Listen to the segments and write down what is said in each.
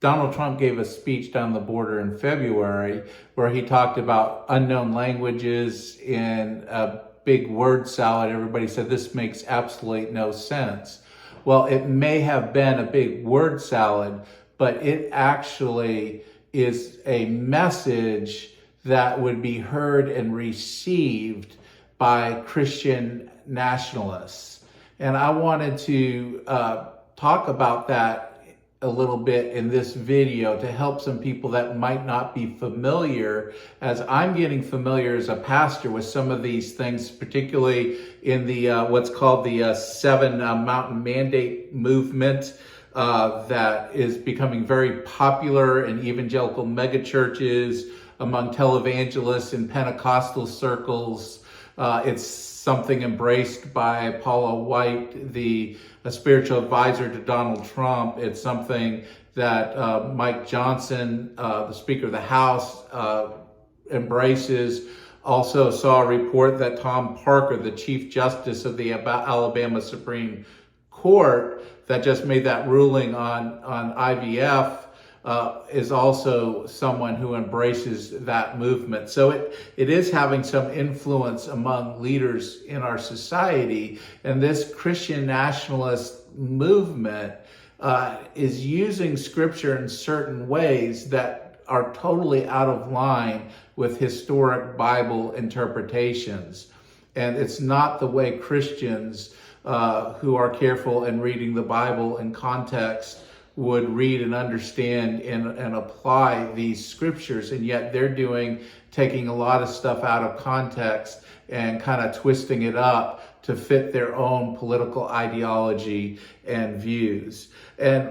Donald Trump gave a speech down the border in February where he talked about unknown languages in a big word salad. Everybody said this makes absolutely no sense. Well, it may have been a big word salad, but it actually is a message that would be heard and received by Christian nationalists. And I wanted to talk about that a little bit in this video to help some people that might not be familiar, as I'm getting familiar as a pastor with some of these things, particularly in the what's called the Seven Mountain Mandate movement that is becoming very popular in evangelical megachurches, among televangelists in Pentecostal circles. It's something embraced by Paula White, the spiritual advisor to Donald Trump. It's something that Mike Johnson, the Speaker of the House, embraces. Also saw a report that Tom Parker, the Chief Justice of the Alabama Supreme Court, that just made that ruling on IVF, is also someone who embraces that movement. So it is having some influence among leaders in our society. And this Christian nationalist movement is using scripture in certain ways that are totally out of line with historic Bible interpretations. And it's not the way Christians who are careful in reading the Bible in context would read and understand and apply these scriptures. And yet they're taking a lot of stuff out of context and kind of twisting it up to fit their own political ideology and views. And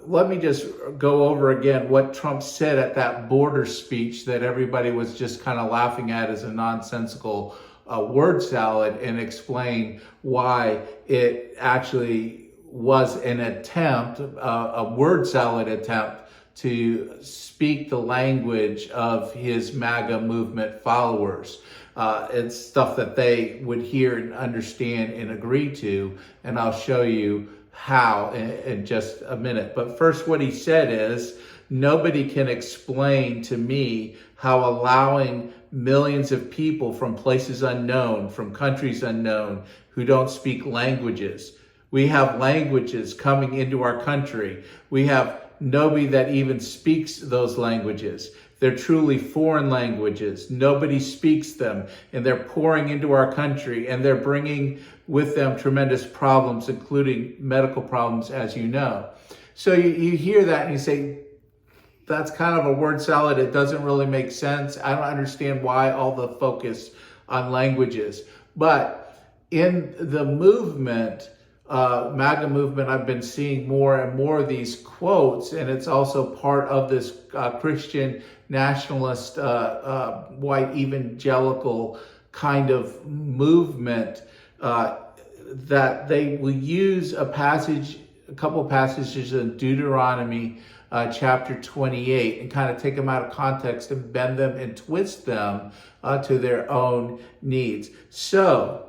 let me just go over again what Trump said at that border speech that everybody was just kind of laughing at as a nonsensical word salad, and explain why it actually was an attempt, a word salad attempt, to speak the language of his MAGA movement followers. It's stuff that they would hear and understand and agree to, and I'll show you how in just a minute. But first, what he said is, nobody can explain to me how allowing millions of people from places unknown, from countries unknown, who don't speak languages. We have languages coming into our country. We have nobody that even speaks those languages. They're truly foreign languages. Nobody speaks them, and they're pouring into our country, and they're bringing with them tremendous problems, including medical problems, as you know. So you hear that and you say, that's kind of a word salad. It doesn't really make sense. I don't understand why all the focus on languages. But in the movement, MAGA movement, I've been seeing more and more of these quotes, and it's also part of this Christian nationalist, white evangelical kind of movement, that they will use a couple passages in Deuteronomy chapter 28 and kind of take them out of context and bend them and twist them to their own needs. So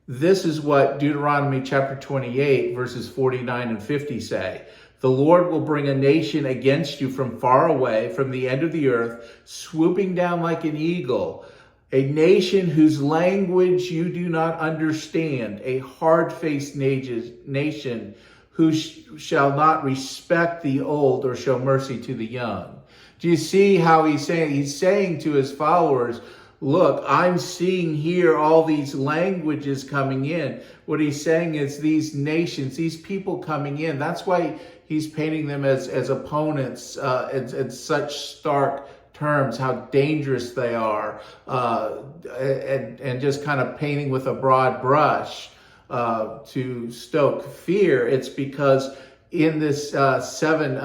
this is what Deuteronomy chapter 28 verses 49 and 50 say. The Lord will bring a nation against you from far away, from the end of the earth, swooping down like an eagle, a nation whose language you do not understand, a hard-faced nation who shall not respect the old or show mercy to the young. Do you see how he's saying? He's saying to his followers, look, I'm seeing here all these languages coming in. What he's saying is these nations, these people coming in, that's why he's painting them as opponents in such stark terms, how dangerous they are, and just kind of painting with a broad brush to stoke fear. It's because in this Seven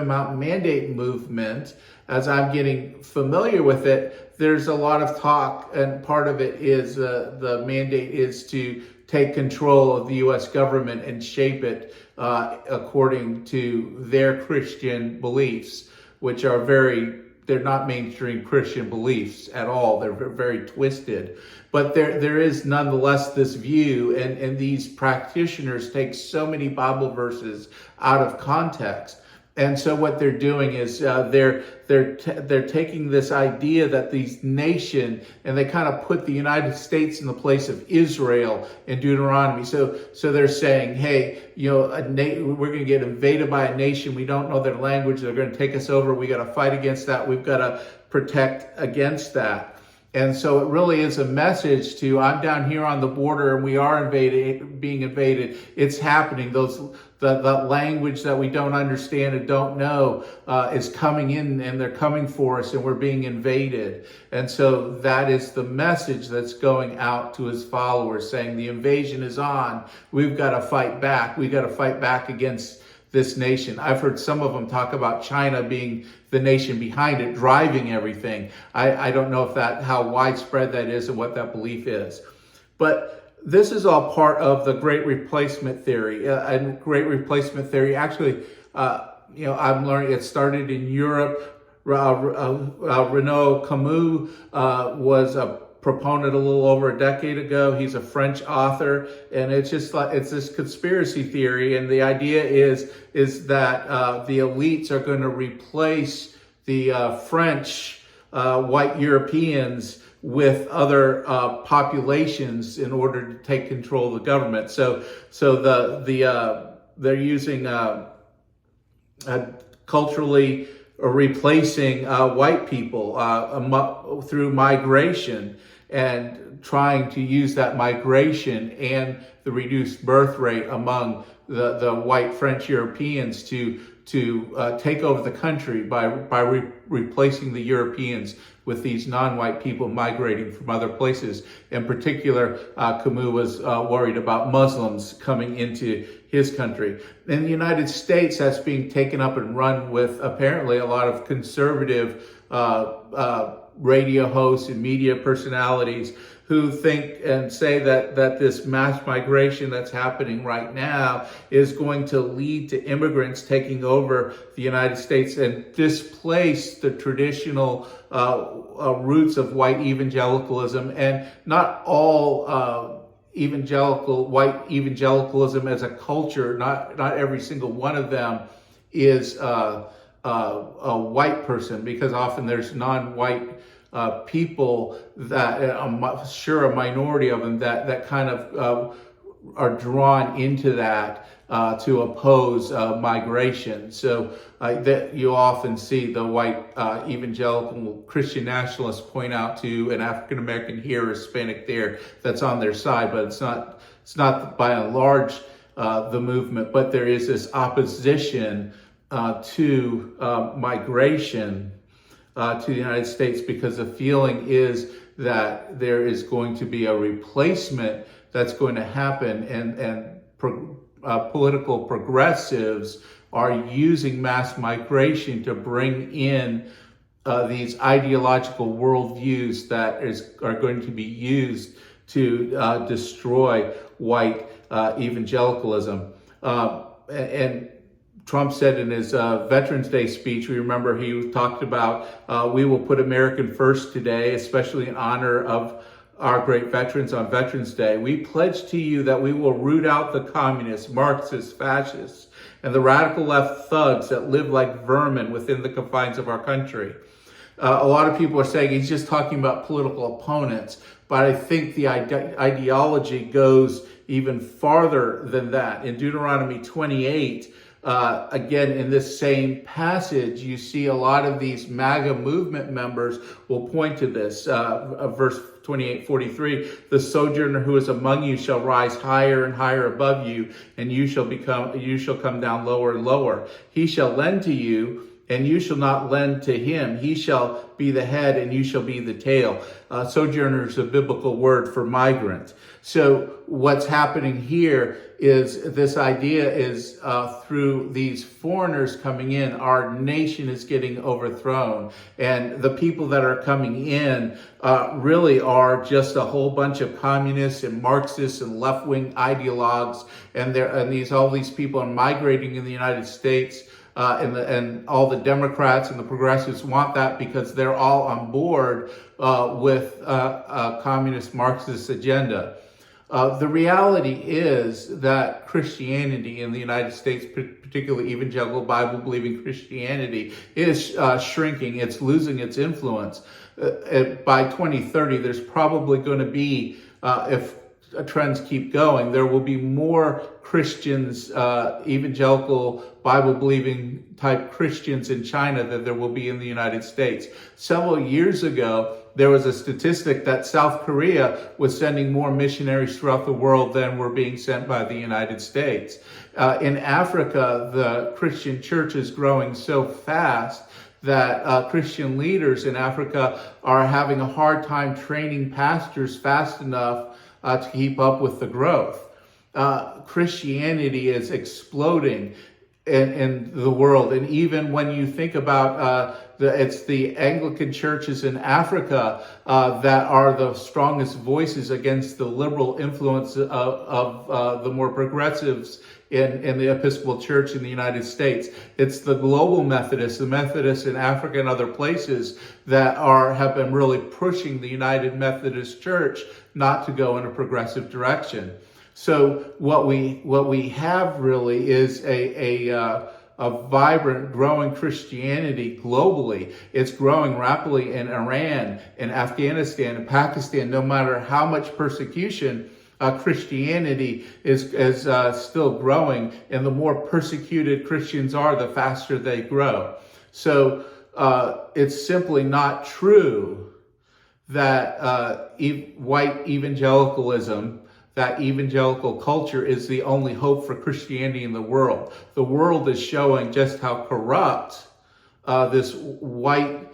Mountain Mandate movement, as I'm getting familiar with it, there's a lot of talk, and part of it is the mandate is to take control of the U.S. government and shape it according to their Christian beliefs, which are they're not mainstream Christian beliefs at all. They're very twisted. But there is nonetheless this view, and these practitioners take so many Bible verses out of context. And so what they're doing is they're taking this idea that these nation, and they kind of put the United States in the place of Israel in Deuteronomy. So they're saying, hey, we're going to get invaded by a nation. We don't know their language. They're going to take us over. We got to fight against that. We've got to protect against that. And so it really is a message to, I'm down here on the border and we are being invaded. It's happening. The language that we don't understand and don't know is coming in, and they're coming for us, and we're being invaded. And so that is the message that's going out to his followers, saying the invasion is on. We've got to fight back. We've got to fight back against this nation. I've heard some of them talk about China being the nation behind it, driving everything. I don't know how widespread that is and what that belief is. But this is all part of the Great Replacement theory. And Great Replacement theory, actually, I'm learning it started in Europe. Renaud Camus was a proponent a little over a decade ago. He's a French author, and it's this conspiracy theory, and the idea is that the elites are going to replace the French white Europeans with other populations in order to take control of the government. So they're using culturally replacing white people through migration, and trying to use that migration and the reduced birth rate among the white French Europeans to take over the country by replacing the Europeans with these non-white people migrating from other places. In particular, Camus was worried about Muslims coming into his country. In the United States, that's being taken up and run with apparently a lot of conservative radio hosts and media personalities who think and say that this mass migration that's happening right now is going to lead to immigrants taking over the United States and displace the traditional roots of white evangelicalism. And not all white evangelicalism as a culture, not every single one of them is a white person, because often there's non-white people that I'm sure a minority of them that kind of are drawn into that to oppose migration. So that you often see the white evangelical Christian Nationalists point out to an African American here, Hispanic there, that's on their side, but it's not by and large the movement. But there is this opposition to migration to the United States, because the feeling is that there is going to be a replacement that's going to happen, and political progressives are using mass migration to bring in these ideological worldviews that are going to be used to destroy white evangelicalism. And Trump said in his Veterans Day speech, we remember he talked about, we will put American first today, especially in honor of our great veterans on Veterans Day. We pledge to you that we will root out the communists, Marxists, fascists, and the radical left thugs that live like vermin within the confines of our country. A lot of people are saying he's just talking about political opponents, but I think the ideology goes even farther than that. In Deuteronomy 28, again, in this same passage, you see a lot of these MAGA movement members will point to this. Verse 28:43, the sojourner who is among you shall rise higher and higher above you, and you shall come down lower and lower. He shall lend to you, and you shall not lend to him. He shall be the head, and you shall be the tail. Sojourner is a biblical word for migrant. So what's happening here is this idea is through these foreigners coming in, our nation is getting overthrown. And the people that are coming in really are just a whole bunch of communists and Marxists and left-wing ideologues. And all these people are migrating in the United States. And all the Democrats and the progressives want that because they're all on board with a communist Marxist agenda. The reality is that Christianity in the United States, particularly evangelical Bible-believing Christianity, is shrinking. It's losing its influence. By 2030, there's probably going to be, if trends keep going, there will be more Christians, evangelical Bible-believing type Christians in China than there will be in the United States. Several years ago, there was a statistic that South Korea was sending more missionaries throughout the world than were being sent by the United States. In Africa, the Christian church is growing so fast that Christian leaders in Africa are having a hard time training pastors fast enough to keep up with the growth. Christianity is exploding in the world. And even when you think about it's the Anglican churches in Africa that are the strongest voices against the liberal influence of the more progressives in the Episcopal Church in the United States. It's the global Methodists, the Methodists in Africa and other places that have been really pushing the United Methodist Church not to go in a progressive direction. So what we have really is a vibrant, growing Christianity globally. It's growing rapidly in Iran, in Afghanistan, in Pakistan. No matter how much persecution, Christianity is still growing, and the more persecuted Christians are, the faster they grow. So it's simply not true that white evangelicalism, that evangelical culture, is the only hope for Christianity in the world. The world is showing just how corrupt this white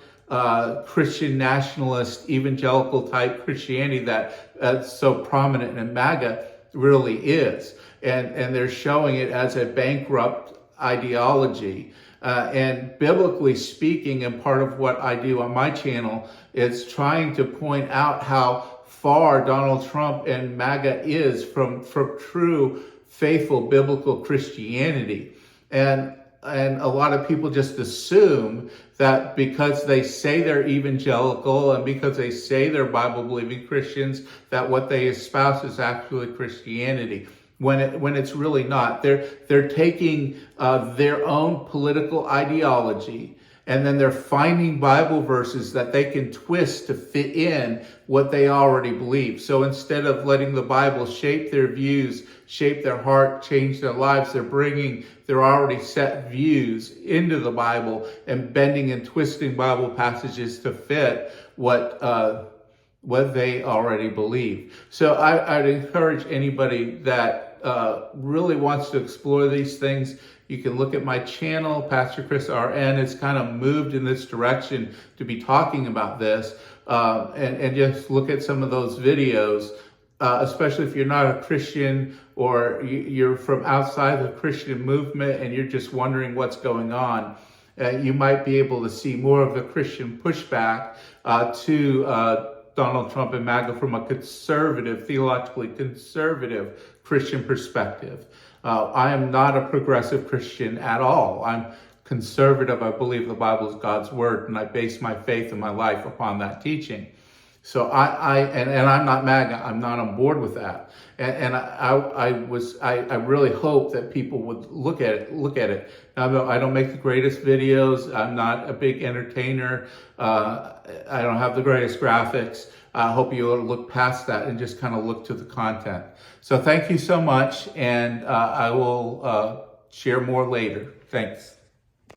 Christian nationalist evangelical type Christianity that's so prominent in MAGA really is. And they're showing it as a bankrupt ideology. And biblically speaking, and part of what I do on my channel is trying to point out how far Donald Trump and MAGA is from true, faithful, biblical Christianity. And a lot of people just assume that because they say they're evangelical and because they say they're Bible-believing Christians, that what they espouse is actually Christianity, when it's really not. They're taking their own political ideology, and then they're finding Bible verses that they can twist to fit in what they already believe. So instead of letting the Bible shape their views, shape their heart, change their lives, they're bringing their already set views into the Bible and bending and twisting Bible passages to fit what they already believe. So I'd encourage anybody that really wants to explore these things. You can look at my channel, Pastor Chris RN. It's kind of moved in this direction to be talking about this, and just look at some of those videos, especially if you're not a Christian or you're from outside the Christian movement and you're just wondering what's going on. You might be able to see more of the Christian pushback to Donald Trump and MAGA from a conservative, theologically conservative Christian perspective. I am not a progressive Christian at all. I'm conservative. I believe the Bible is God's word, and I base my faith and my life upon that teaching. So and I'm not MAGA. I'm not on board with that. And I really hope that people would look at it. Now, I don't make the greatest videos. I'm not a big entertainer. I don't have the greatest graphics. I hope you'll look past that and just kind of look to the content. So thank you so much, and I will share more later. Thanks.